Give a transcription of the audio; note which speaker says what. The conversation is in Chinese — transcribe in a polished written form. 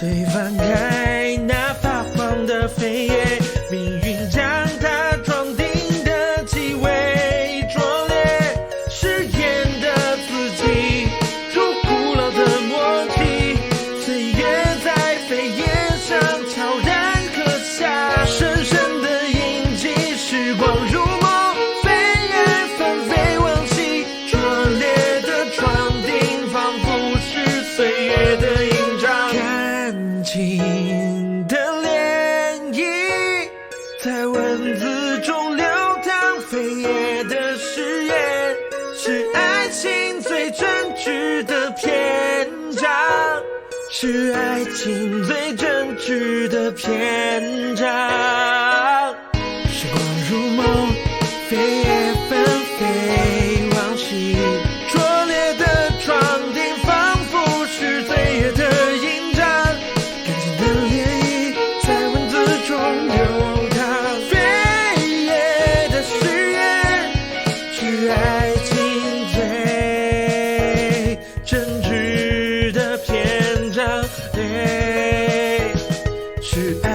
Speaker 1: 最放开那发黄的飞叶，命运将它装订的极为拙劣，誓言的字迹，如古老的默契，岁月在飞叶上悄然刻下深深的印记，时光如梦，飞叶纷飞往昔，拙劣的装订，仿佛是岁月的印章。感情的涟漪在文字中流淌，飞叶的誓言是爱情最真挚的篇章，是爱情最真挚的篇章。时光如梦，飞叶纷飞往昔，拙劣的装订，仿佛是岁月的印章。感情的涟漪在文字中流淌，飞叶的誓言是爱情最真挚的篇章，对，是爱